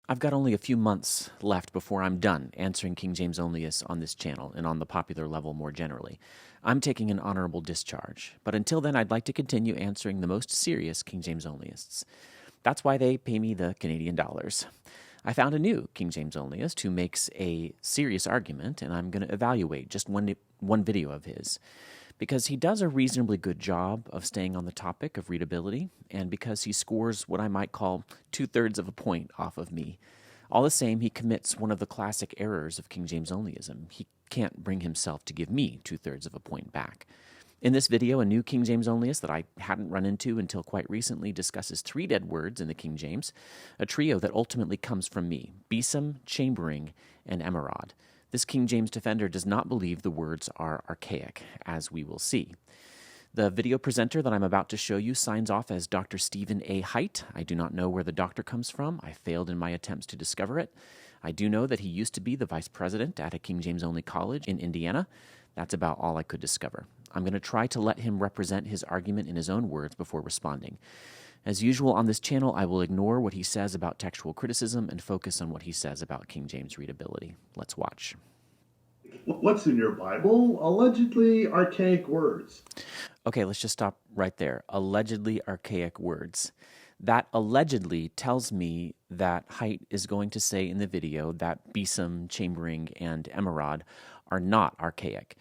I've got only a few months left before I'm done answering King James Onlyists on this channel and on the popular level more generally. I'm taking an honorable discharge, but until then I'd like to continue answering the most serious King James Onlyists. That's why they pay me the Canadian dollars. I found a new King James Onlyist who makes a serious argument, and I'm going to evaluate just one video of his. Because he does a reasonably good job of staying on the topic of readability, and because he scores what I might call 2/3 of a point off of me. All the same, he commits one of the classic errors of King James Onlyism. He can't bring himself to give me 2/3 of a point back. In this video, a new King James Onlyist that I hadn't run into until quite recently discusses 3 dead words in the King James, a trio that ultimately comes from me: besom, chambering, and emerald. This King James defender does not believe the words are archaic, as we will see. The video presenter that I'm about to show you signs off as Dr. Stephen A. Height. I do not know where the doctor comes from. I failed in my attempts to discover it. I do know that he used to be the vice president at a King James only college in Indiana. That's about all I could discover. I'm going to try to let him represent his argument in his own words before responding. As usual on this channel, I will ignore what he says about textual criticism and focus on what he says about King James readability. Let's watch. What's in your Bible? Allegedly archaic words. Okay, let's just stop right there. Allegedly archaic words. That allegedly tells me that Height is going to say in the video that besom, chambering, and emerald are not archaic.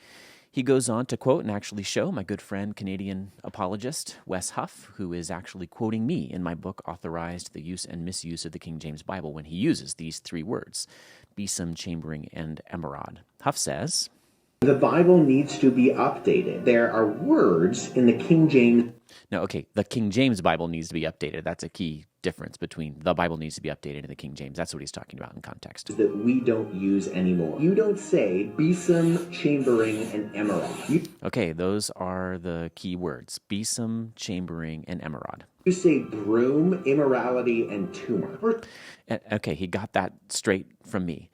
He goes on to quote and actually show my good friend, Canadian apologist Wes Huff, who is actually quoting me in my book, Authorized the Use and Misuse of the King James Bible, when he uses these 3 words, besom, chambering, and emerald. Huff says, the Bible needs to be updated. There are words in the King James. No, okay, the King James Bible needs to be updated. That's a key difference between the Bible needs to be updated and the King James. That's what he's talking about in context. That we don't use anymore. You don't say besom, chambering, and emerald. Okay, those are the key words, besom, chambering, and emerald. You say broom, immorality, and tumor. Okay, he got that straight from me.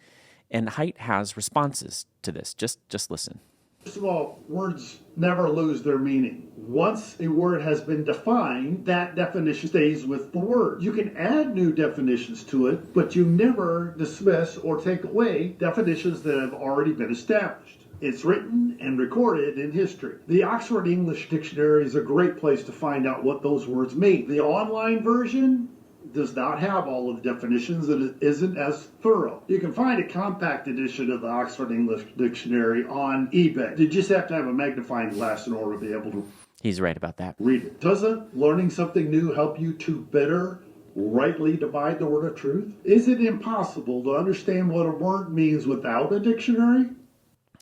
And Height has responses to this. Just listen. First of all, words never lose their meaning. Once a word has been defined, that definition stays with the word. You can add new definitions to it, but you never dismiss or take away definitions that have already been established. It's written and recorded in history. The Oxford English Dictionary is a great place to find out what those words mean. The online version does not have all of the definitions and it isn't as thorough. You can find a compact edition of the Oxford English Dictionary on eBay. You just have to have a magnifying glass in order to be able to He's right about that. read it. Doesn't learning something new help you to better rightly divide the word of truth? Is it impossible to understand what a word means without a dictionary?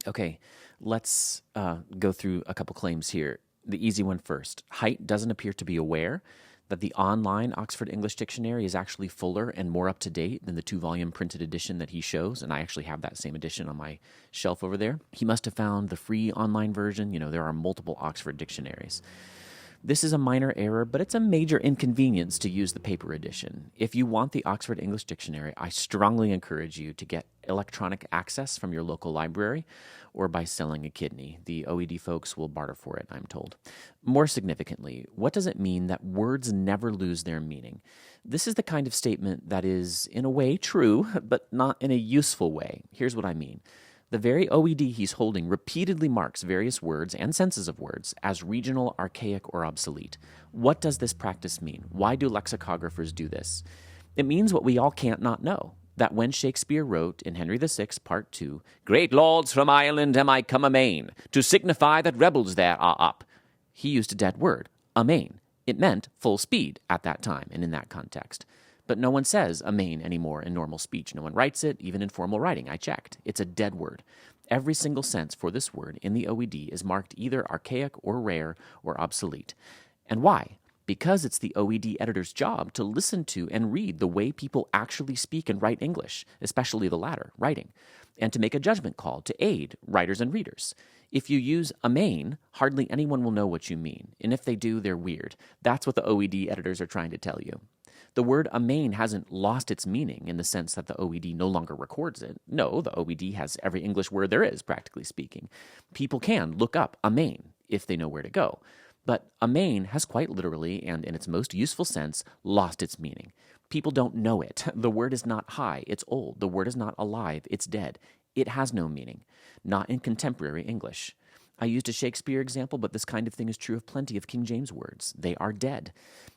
Okay, let's go through a couple claims here. The easy one first. Height doesn't appear to be aware that the online Oxford English Dictionary is actually fuller and more up-to-date than the 2-volume printed edition that he shows, and I actually have that same edition on my shelf over there. He must have found the free online version. You know, there are multiple Oxford dictionaries. This is a minor error, but it's a major inconvenience to use the paper edition. If you want the Oxford English Dictionary, I strongly encourage you to get electronic access from your local library or by selling a kidney. The OED folks will barter for it, I'm told. More significantly, what does it mean that words never lose their meaning? This is the kind of statement that is, in a way, true, but not in a useful way. Here's what I mean. The very OED he's holding repeatedly marks various words and senses of words as regional, archaic, or obsolete. What does this practice mean? Why do lexicographers do this? It means what we all can't not know, that when Shakespeare wrote in Henry VI, Part 2, "Great lords from Ireland am I come amain, to signify that rebels there are up," he used a dead word, amain. It meant full speed at that time and in that context. But no one says amain anymore in normal speech. No one writes it, even in formal writing. I checked. It's a dead word. Every single sense for this word in the OED is marked either archaic or rare or obsolete. And why? Because it's the OED editor's job to listen to and read the way people actually speak and write English, especially the latter, writing, and to make a judgment call to aid writers and readers. If you use amain, hardly anyone will know what you mean. And if they do, they're weird. That's what the OED editors are trying to tell you. The word amain hasn't lost its meaning in the sense that the OED no longer records it. No, the OED has every English word there is, practically speaking. People can look up amain if they know where to go. But amain has quite literally, and in its most useful sense, lost its meaning. People don't know it. The word is not high, it's old. The word is not alive, it's dead. It has no meaning, not in contemporary English. I used a Shakespeare example, but this kind of thing is true of plenty of King James words. They are dead.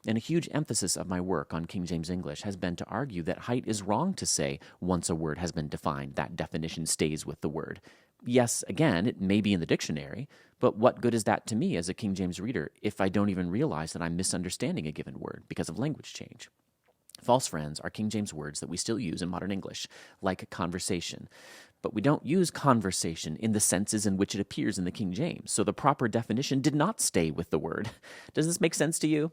And a huge emphasis of my work on King James English has been to argue that height is wrong to say once a word has been defined, that definition stays with the word. Yes, again, it may be in the dictionary, but what good is that to me as a King James reader if I don't even realize that I'm misunderstanding a given word because of language change? False friends are King James words that we still use in modern English, like conversation. But we don't use conversation in the senses in which it appears in the King James, so the proper definition did not stay with the word. Does this make sense to you?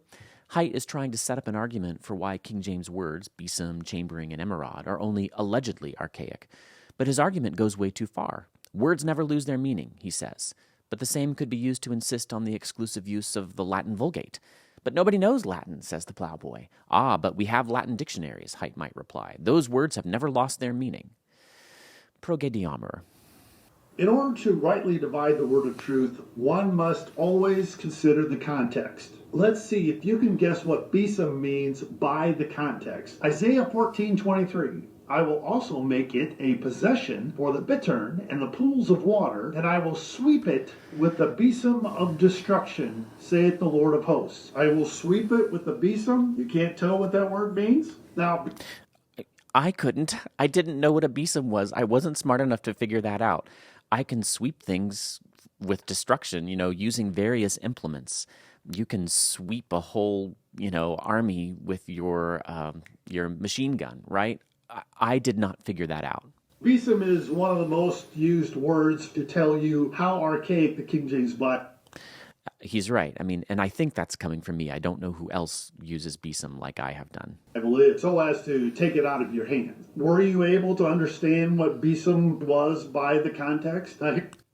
Height is trying to set up an argument for why King James words, besom, chambering, and emerald, are only allegedly archaic. But his argument goes way too far. Words never lose their meaning, he says. But the same could be used to insist on the exclusive use of the Latin Vulgate. But nobody knows Latin, says the plowboy. Ah, but we have Latin dictionaries, Height might reply. Those words have never lost their meaning. Progediamer. In order to rightly divide the word of truth, one must always consider the context. Let's see if you can guess what besom means by the context. Isaiah 14:23. I will also make it a possession for the bittern and the pools of water, and I will sweep it with the besom of destruction, saith the Lord of hosts. I will sweep it with the besom. You can't tell what that word means? Now, I couldn't. I didn't know what a besom was. I wasn't smart enough to figure that out. I can sweep things with destruction, using various implements. You can sweep a whole, army with your machine gun, right? I did not figure that out. besom is one of the most used words to tell you how archaic the King James Bible. He's right. And I think that's coming from me. I don't know who else uses besom like I have done. Bible is, so as to take it out of your hand. Were you able to understand what besom was by the context?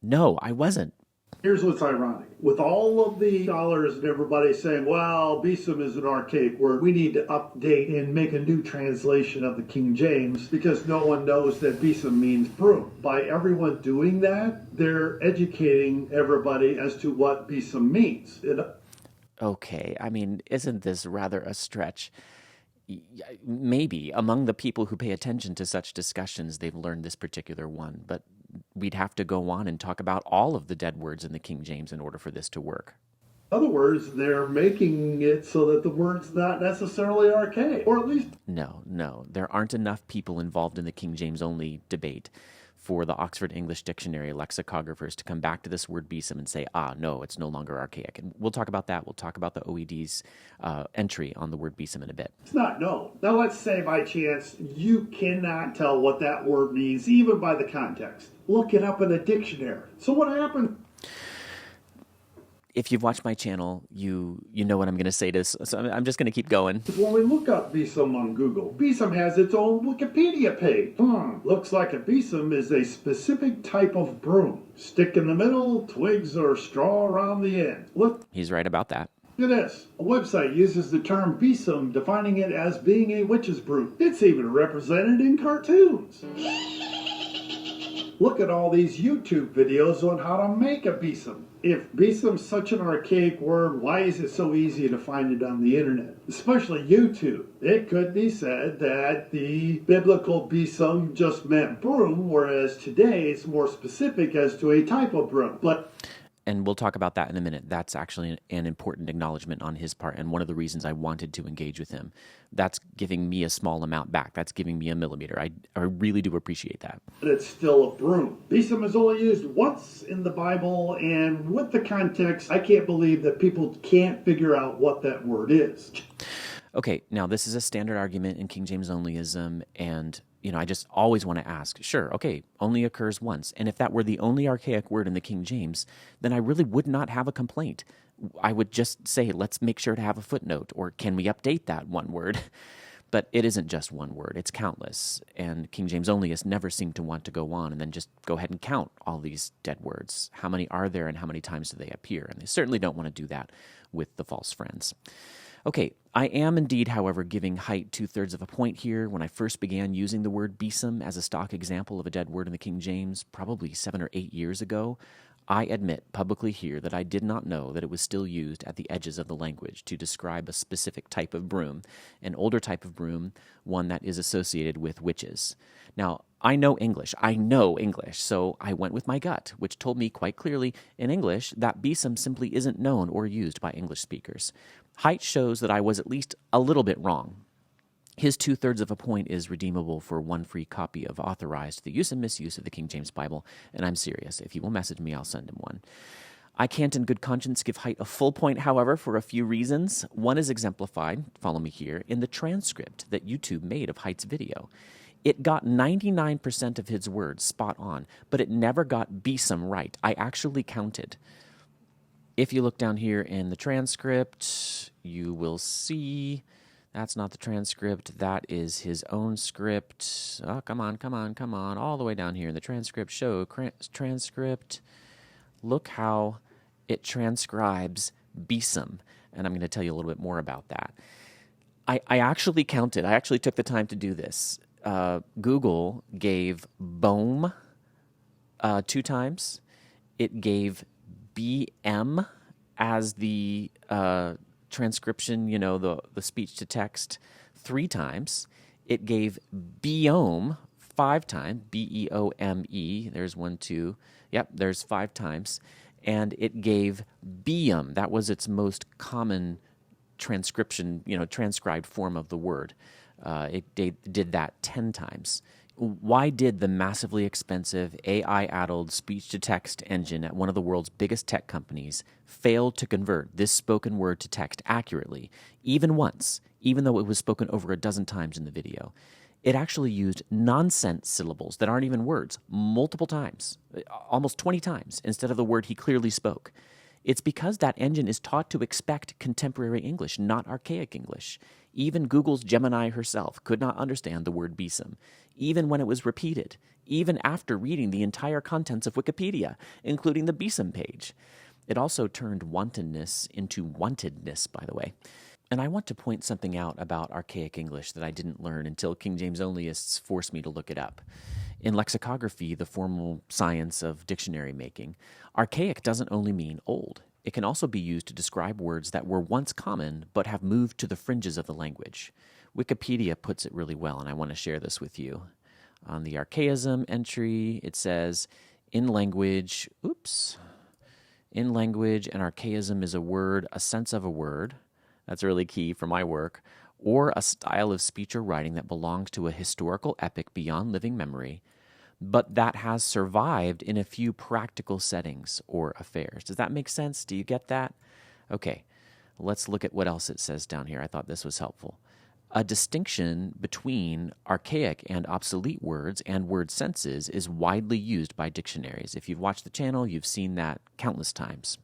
No, I wasn't. Here's what's ironic. With all of the scholars and everybody saying, well, besom is an archaic word, we need to update and make a new translation of the King James because no one knows that besom means broom. By everyone doing that, they're educating everybody as to what besom means. Okay, isn't this rather a stretch? Maybe among the people who pay attention to such discussions, they've learned this particular one, but we'd have to go on and talk about all of the dead words in the King James in order for this to work. In other words, they're making it so that the word's not necessarily archaic, or at least... No, there aren't enough people involved in the King James only debate for the Oxford English Dictionary lexicographers to come back to this word besom and say, no, it's no longer archaic. And we'll talk about that. We'll talk about the OED's entry on the word besom in a bit. It's not known. Now let's say by chance you cannot tell what that word means, even by the context. Look it up in a dictionary. So what happened? If you've watched my channel, you know what I'm going to say to this, so I'm just going to keep going. When we look up besom on Google, besom has its own Wikipedia page. Looks like a besom is a specific type of broom. Stick in the middle, twigs or straw around the end. Look. He's right about that. Look at this. A website uses the term besom, defining it as being a witch's broom. It's even represented in cartoons. Look at all these YouTube videos on how to make a besom. If besom's such an archaic word, why is it so easy to find it on the internet? Especially YouTube. It could be said that the biblical besom just meant broom, whereas today it's more specific as to a type of broom. And we'll talk about that in a minute. That's actually an important acknowledgement on his part, and one of the reasons I wanted to engage with him. That's giving me a small amount back. That's giving me a millimeter. I really do appreciate that. But it's still a broom. Besom is only used once in the Bible, and with the context, I can't believe that people can't figure out what that word is. Okay, now this is a standard argument in King James onlyism, and I just always want to ask, sure, okay, only occurs once. And if that were the only archaic word in the King James, then I really would not have a complaint. I would just say, let's make sure to have a footnote, or can we update that one word? But it isn't just one word, it's countless. And King James onlyists never seem to want to go on and then just go ahead and count all these dead words. How many are there and how many times do they appear? And they certainly don't want to do that with the false friends. Okay, I am indeed, however, giving height 2/3 of a point here. When I first began using the word besom as a stock example of a dead word in the King James, probably 7 or 8 years ago, I admit publicly here that I did not know that it was still used at the edges of the language to describe a specific type of broom, an older type of broom, one that is associated with witches. Now, I know English, so I went with my gut, which told me quite clearly in English that besom simply isn't known or used by English speakers. Height shows that I was at least a little bit wrong. His 2/3 of a point is redeemable for one free copy of Authorized, The Use and Misuse of the King James Bible, and I'm serious. If he will message me, I'll send him one. I can't in good conscience give Height a full point, however, for a few reasons. One is exemplified, follow me here, in the transcript that YouTube made of Height's video. It got 99% of his words spot on, but it never got besom right. I actually counted. If you look down here in the transcript, you will see... That's not the transcript. That is his own script. Oh, come on. All the way down here in the transcript. Show transcript. Look how it transcribes besom. And I'm going to tell you a little bit more about that. I actually counted. I actually took the time to do this. Google gave boom 2 times. It gave BM as the... transcription, the speech to text 3 times. It gave biome 5 times, B-E-O-M-E. There's 1, 2. Yep, there's 5 times. And it gave biome. That was its most common transcription, transcribed form of the word. It did that 10 times. Why did the massively expensive AI-addled speech-to-text engine at one of the world's biggest tech companies fail to convert this spoken word to text accurately, even once, even though it was spoken over a dozen times in the video? It actually used nonsense syllables that aren't even words multiple times, almost 20 times, instead of the word he clearly spoke. It's because that engine is taught to expect contemporary English, not archaic English. Even Google's Gemini herself could not understand the word besom, even when it was repeated, even after reading the entire contents of Wikipedia, including the besom page. It also turned wantonness into wantedness, by the way. And I want to point something out about archaic English that I didn't learn until King James onlyists forced me to look it up. In lexicography, the formal science of dictionary making, archaic doesn't only mean old. It can also be used to describe words that were once common but have moved to the fringes of the language. Wikipedia puts it really well, and I want to share this with you. On the archaism entry, it says, in language, an archaism is a word, a sense of a word. That's really key for my work. Or a style of speech or writing that belongs to a historical epoch beyond living memory, but that has survived in a few practical settings or affairs. Does that make sense? Do you get that? Okay, let's look at what else it says down here. I thought this was helpful. A distinction between archaic and obsolete words and word senses is widely used by dictionaries. If you've watched the channel, you've seen that countless times.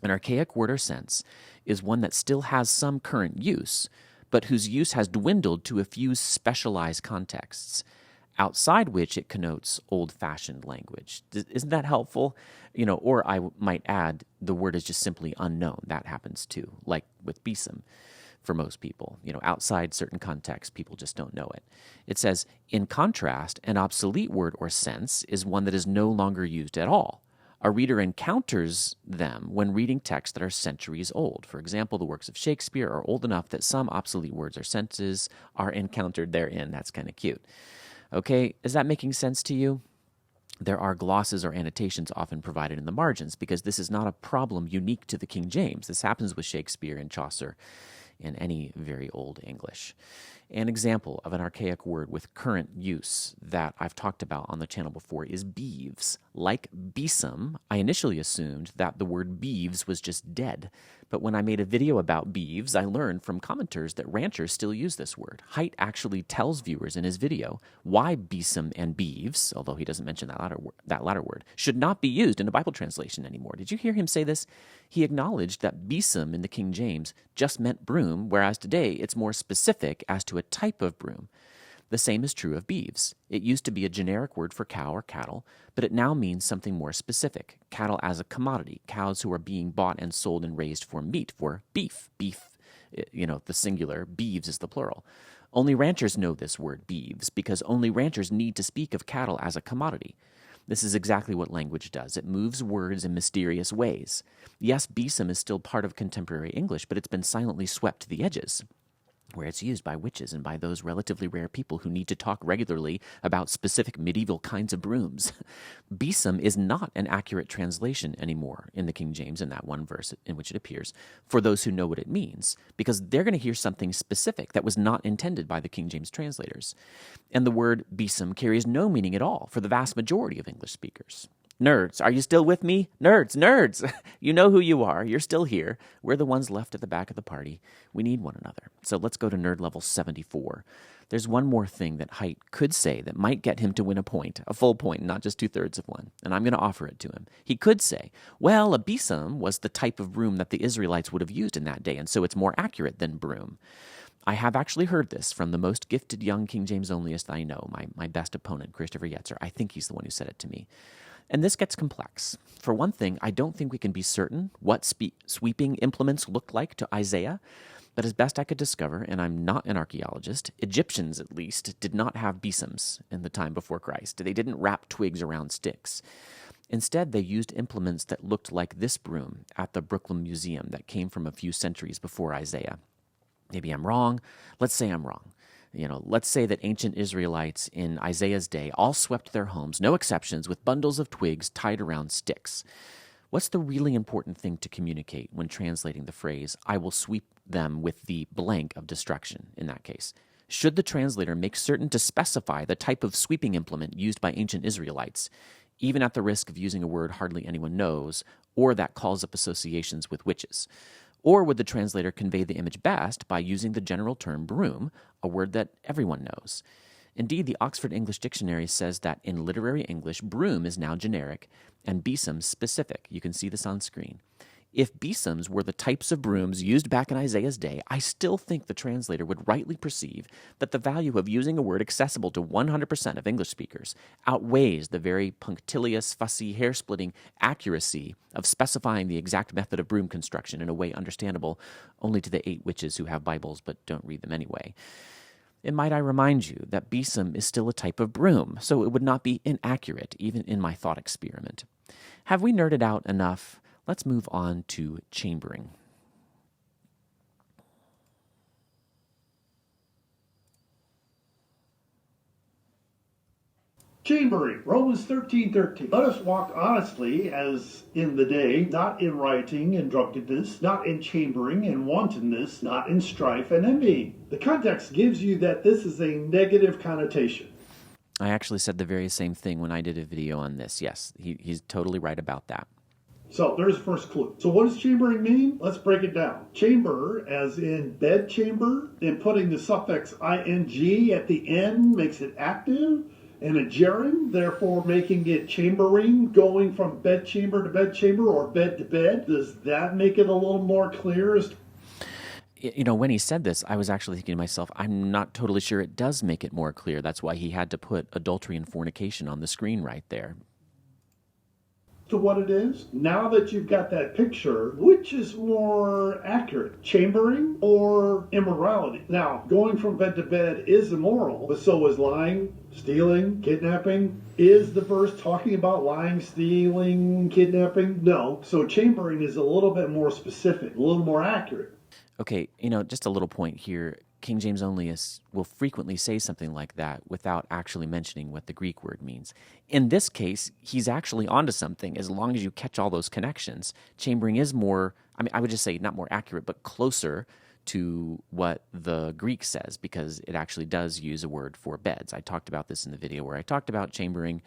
An archaic word or sense is one that still has some current use, but whose use has dwindled to a few specialized contexts, outside which it connotes old-fashioned language. Isn't that helpful? Or I might add, the word is just simply unknown. That happens too, like with besom for most people. Outside certain contexts, people just don't know it. It says, in contrast, an obsolete word or sense is one that is no longer used at all. A reader encounters them when reading texts that are centuries old. For example, the works of Shakespeare are old enough that some obsolete words or senses are encountered therein. That's kind of cute. Okay, is that making sense to you? There are glosses or annotations often provided in the margins because this is not a problem unique to the King James. This happens with Shakespeare and Chaucer in any very old English. An example of an archaic word with current use that I've talked about on the channel before is beeves. Like besom, I initially assumed that the word beeves was just dead. But when I made a video about beeves, I learned from commenters that ranchers still use this word. Height actually tells viewers in his video why besom and beeves, although he doesn't mention that latter word, should not be used in a Bible translation anymore. Did you hear him say this? He acknowledged that besom in the King James just meant broom, whereas today it's more specific as to a type of broom. The same is true of beeves. It used to be a generic word for cow or cattle, but it now means something more specific. Cattle as a commodity, cows who are being bought and sold and raised for meat, for beef. Beef, the singular, beeves is the plural. Only ranchers know this word, beeves, because only ranchers need to speak of cattle as a commodity. This is exactly what language does. It moves words in mysterious ways. Yes, besom is still part of contemporary English, but it's been silently swept to the edges, where it's used by witches and by those relatively rare people who need to talk regularly about specific medieval kinds of brooms. Besom is not an accurate translation anymore in the King James, in that one verse in which it appears, for those who know what it means, because they're going to hear something specific that was not intended by the King James translators. And the word besom carries no meaning at all for the vast majority of English speakers. Nerds, are you still with me? Nerds! You know who you are. You're still here. We're the ones left at the back of the party. We need one another. So let's go to nerd level 74. There's one more thing that Haidt could say that might get him to win a point, a full point, not just 2/3 of one, and I'm going to offer it to him. He could say, well, a besom was the type of broom that the Israelites would have used in that day, and so it's more accurate than broom. I have actually heard this from the most gifted young King James onlyist I know, my best opponent, Christopher Yetzer. I think he's the one who said it to me. And this gets complex. For one thing, I don't think we can be certain what sweeping implements looked like to Isaiah, but as best I could discover, and I'm not an archaeologist, Egyptians at least did not have besoms in the time before Christ. They didn't wrap twigs around sticks. Instead, they used implements that looked like this broom at the Brooklyn Museum that came from a few centuries before Isaiah. Maybe I'm wrong. Let's say I'm wrong. Let's say that ancient Israelites in Isaiah's day all swept their homes, no exceptions, with bundles of twigs tied around sticks. What's the really important thing to communicate when translating the phrase, I will sweep them with the blank of destruction, in that case? Should the translator make certain to specify the type of sweeping implement used by ancient Israelites, even at the risk of using a word hardly anyone knows, or that calls up associations with witches? Or would the translator convey the image best by using the general term broom, a word that everyone knows? Indeed, the Oxford English Dictionary says that in literary English, broom is now generic and besom specific. You can see this on screen. If besoms were the types of brooms used back in Isaiah's day, I still think the translator would rightly perceive that the value of using a word accessible to 100% of English speakers outweighs the very punctilious, fussy, hair-splitting accuracy of specifying the exact method of broom construction in a way understandable only to the 8 witches who have Bibles but don't read them anyway. And might I remind you that besom is still a type of broom, so it would not be inaccurate even in my thought experiment. Have we nerded out enough? Let's move on to chambering. Chambering, Romans 13:13. Let us walk honestly as in the day, not in rioting and drunkenness, not in chambering and wantonness, not in strife and envying. The context gives you that this is a negative connotation. I actually said the very same thing when I did a video on this. Yes, he's totally right about that. So there's the first clue. So what does chambering mean? Let's break it down. Chamber, as in bed chamber, and putting the suffix ing at the end makes it active, and a gerund, therefore making it chambering, going from bed chamber to bed chamber or bed to bed. Does that make it a little more clear? When he said this, I was actually thinking to myself, I'm not totally sure it does make it more clear. That's why he had to put adultery and fornication on the screen right there. To what it is. Now that you've got that picture, which is more accurate, chambering or immorality? Now, going from bed to bed is immoral, but so is lying, stealing, kidnapping. Is the verse talking about lying, stealing, kidnapping? No. So chambering is a little bit more specific, a little more accurate. Okay, just a little point here. King James onlyists will frequently say something like that without actually mentioning what the Greek word means. In this case, he's actually onto something as long as you catch all those connections. Chambering is more, I would just say not more accurate, but closer to what the Greek says, because it actually does use a word for beds. I talked about this in the video where I talked about chambering.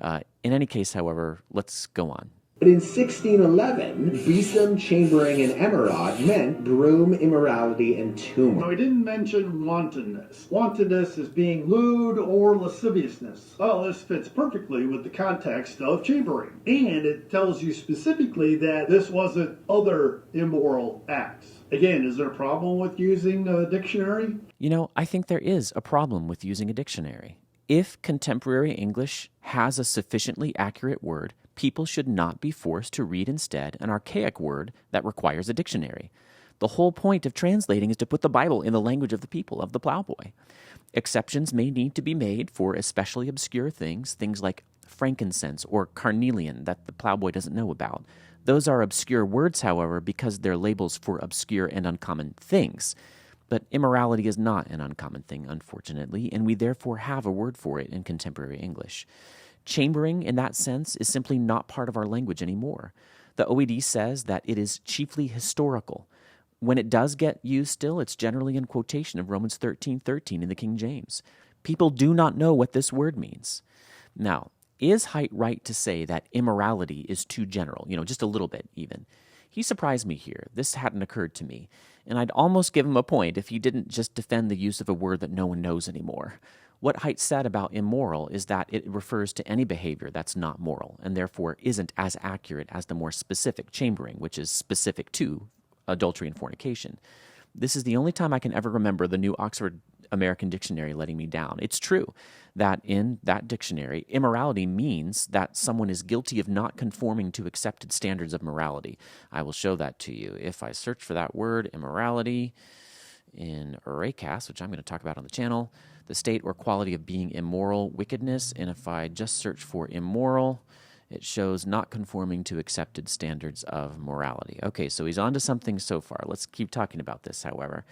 In any case, however, let's go on. But in 1611, besom, chambering, and emerald meant broom, immorality, and tumor. No, he didn't mention wantonness. Wantonness is being lewd or lasciviousness. Well, this fits perfectly with the context of chambering. And it tells you specifically that this wasn't other immoral acts. Again, is there a problem with using a dictionary? I think there is a problem with using a dictionary. If contemporary English has a sufficiently accurate word, people should not be forced to read instead an archaic word that requires a dictionary. The whole point of translating is to put the Bible in the language of the people, of the plowboy. Exceptions may need to be made for especially obscure things like frankincense, or carnelian that the plowboy doesn't know about. Those are obscure words, however, because they're labels for obscure and uncommon things. But immorality is not an uncommon thing, unfortunately, and we therefore have a word for it in contemporary English. Chambering, in that sense, is simply not part of our language anymore. The OED says that it is chiefly historical. When it does get used still, it's generally in quotation of Romans 13:13 in the King James. People do not know what this word means. Now, is Haidt right to say that immorality is too general, just a little bit even? He surprised me here. This hadn't occurred to me, and I'd almost give him a point if he didn't just defend the use of a word that no one knows anymore. What Haidt said about immoral is that it refers to any behavior that's not moral, and therefore isn't as accurate as the more specific chambering, which is specific to adultery and fornication. This is the only time I can ever remember the New Oxford American Dictionary letting me down. It's true that in that dictionary, immorality means that someone is guilty of not conforming to accepted standards of morality. I will show that to you. If I search for that word, immorality, in Raycast, which I'm going to talk about on the channel, the state or quality of being immoral, wickedness, and if I just search for immoral, it shows not conforming to accepted standards of morality. Okay, so he's on to something so far. Let's keep talking about this, however,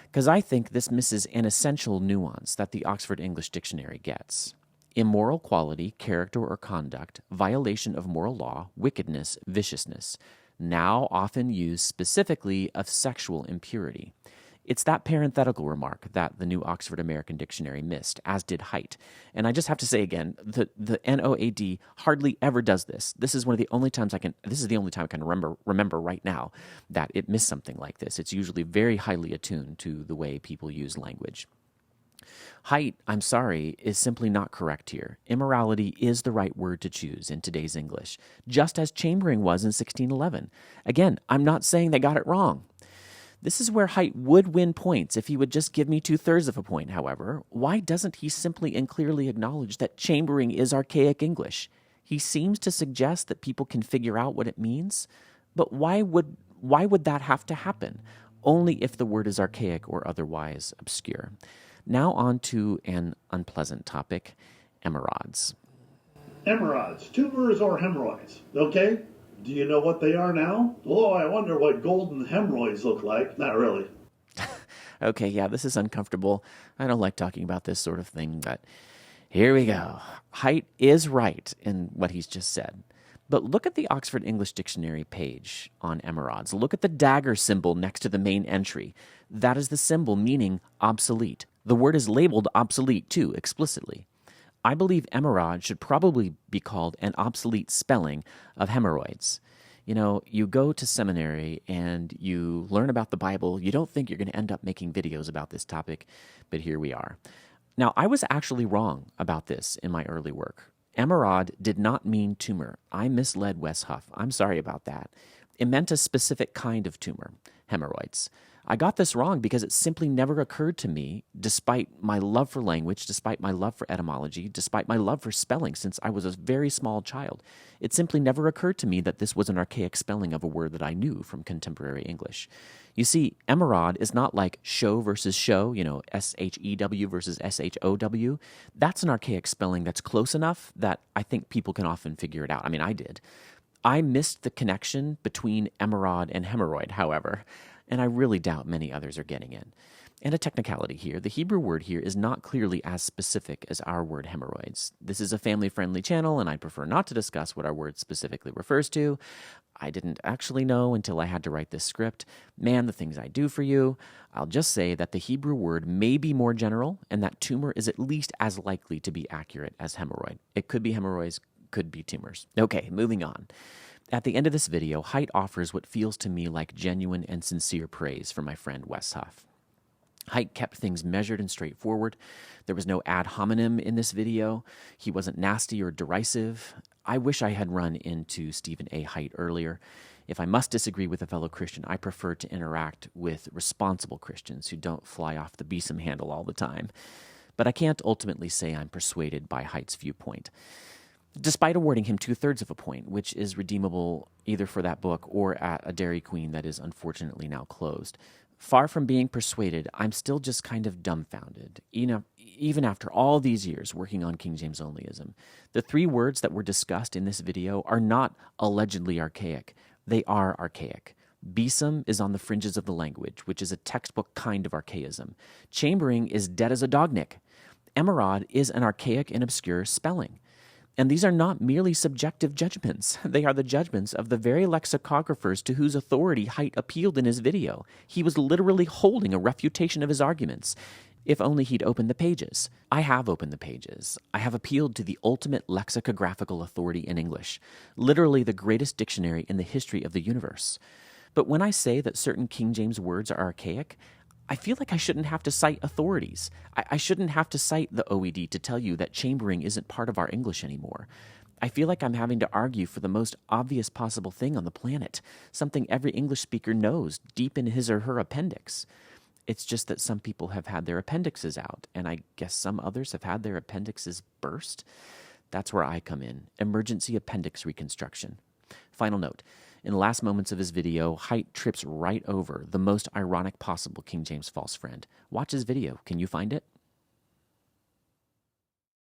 because I think this misses an essential nuance that the Oxford English Dictionary gets. Immoral quality, character or conduct, violation of moral law, wickedness, viciousness, now often used specifically of sexual impurity. It's that parenthetical remark that the New Oxford American Dictionary missed, as did Haidt. And I just have to say again, the NOAD hardly ever does this. This is the only time I can remember right now that it missed something like this. It's usually very highly attuned to the way people use language. Haidt, I'm sorry, is simply not correct here. Immorality is the right word to choose in today's English, just as chambering was in 1611. Again, I'm not saying they got it wrong. This is where Haidt would win points if he would just give me 2/3 of a point, however. Why doesn't he simply and clearly acknowledge that chambering is archaic English? He seems to suggest that people can figure out what it means, but why would that have to happen? Only if the word is archaic or otherwise obscure. Now on to an unpleasant topic, emerods. Emerods, tumors or hemorrhoids, okay? Do you know what they are now? Oh, I wonder what golden hemorrhoids look like. Not really. Okay, yeah, this is uncomfortable. I don't like talking about this sort of thing, but here we go. Haidt is right in what he's just said. But look at the Oxford English Dictionary page on emerods. Look at the dagger symbol next to the main entry. That is the symbol meaning obsolete. The word is labeled obsolete, too, explicitly. I believe emerod should probably be called an obsolete spelling of hemorrhoids. You go to seminary and you learn about the Bible. You don't think you're going to end up making videos about this topic, but here we are. Now, I was actually wrong about this in my early work. Emerod did not mean tumor. I misled Wes Huff. I'm sorry about that. It meant a specific kind of tumor, hemorrhoids. I got this wrong because it simply never occurred to me, despite my love for language, despite my love for etymology, despite my love for spelling since I was a very small child. It simply never occurred to me that this was an archaic spelling of a word that I knew from contemporary English. You see, emerod is not like show versus show, S-H-E-W versus S-H-O-W. That's an archaic spelling that's close enough that I think people can often figure it out. I mean, I did. I missed the connection between emerod and hemorrhoid, however, and I really doubt many others are getting it. And a technicality here, the Hebrew word here is not clearly as specific as our word hemorrhoids. This is a family-friendly channel, and I prefer not to discuss what our word specifically refers to. I didn't actually know until I had to write this script. Man, the things I do for you. I'll just say that the Hebrew word may be more general, and that tumor is at least as likely to be accurate as hemorrhoid. It could be hemorrhoids, could be tumors. Okay, moving on. At the end of this video, Haidt offers what feels to me like genuine and sincere praise for my friend Wes Huff. Haidt kept things measured and straightforward. There was no ad hominem in this video. He wasn't nasty or derisive. I wish I had run into Stephen A. Haidt earlier. If I must disagree with a fellow Christian, I prefer to interact with responsible Christians who don't fly off the besom handle all the time. But I can't ultimately say I'm persuaded by Haidt's viewpoint, despite awarding him 2/3 of a point, which is redeemable either for that book or at a Dairy Queen that is unfortunately now closed. Far from being persuaded, I'm still just kind of dumbfounded. Even after all these years working on King James Onlyism, the 3 words that were discussed in this video are not allegedly archaic. They are archaic. Besom is on the fringes of the language, which is a textbook kind of archaism. Chambering is dead as a dognick. Emerald is an archaic and obscure spelling. And these are not merely subjective judgments. They are the judgments of the very lexicographers to whose authority Hite appealed in his video. He was literally holding a refutation of his arguments. If only he'd opened the pages. I have opened the pages. I have appealed to the ultimate lexicographical authority in English, literally the greatest dictionary in the history of the universe. But when I say that certain King James words are archaic, I feel like I shouldn't have to cite authorities. I shouldn't have to cite the OED to tell you that chambering isn't part of our English anymore. I feel like I'm having to argue for the most obvious possible thing on the planet, something every English speaker knows deep in his or her appendix. It's just that some people have had their appendixes out, and I guess some others have had their appendixes burst. That's where I come in, emergency appendix reconstruction. Final note. In the last moments of his video, Hite trips right over the most ironic possible King James false friend. Watch his video. Can you find it?